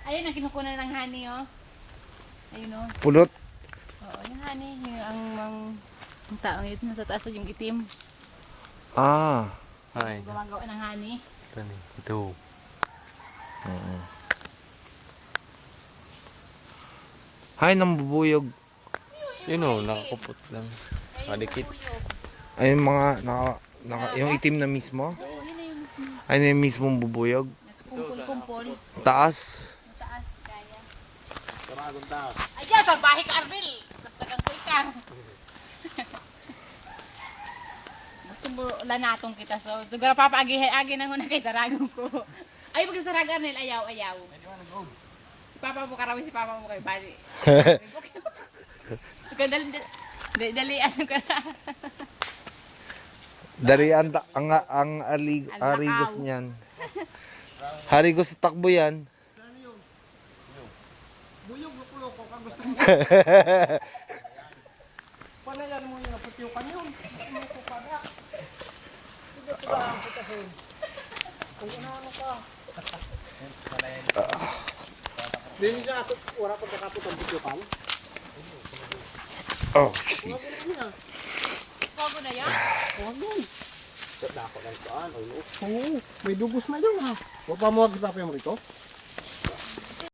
Ayun ang kinukunan ng honey, oh. Ayun, oh. Pulot. Oo, yung honey. Yung ang taong ito nasa taas yung itim. Ah. Ay, Gumagawa ng honey. ito ni. Ito. Hay nang bubuyog. Yun o, nakakupot lang. Kadikit. Ay yung mga yung itim na mismo. Oo, yun na yung Ay yung mismong bubuyog. kumpul-kumpul. Taas. Mataas, kaya. Karagong taas. Ayan, pambahay ka, Arvil. Gusto kang kuikang. Gusto mo lanatong kita. So, siguro papaagi na muna kay Saragong ko. Ay, pag sa Sarag, Arnel, ayaw. Si Papa mo karawin, si Papa mo kay Bali. Dali, aso ka na. Dari ang arigos niyan. Harigos sa takbo yan. Buyog, loko-loko ka gusto mo. Panayan mo yung naputiukan yun. Umuso pa na. Sige ba ang putahin? Kung ano ka. Dili siya ako, wala pa nakapot ang putiukan. Oh, Wala ko na niya. Bago na yan. Huwag nun. Dako lang saan, oo. Oo, may dugos na yun ha. Huwag pa mo kita pa yung rito.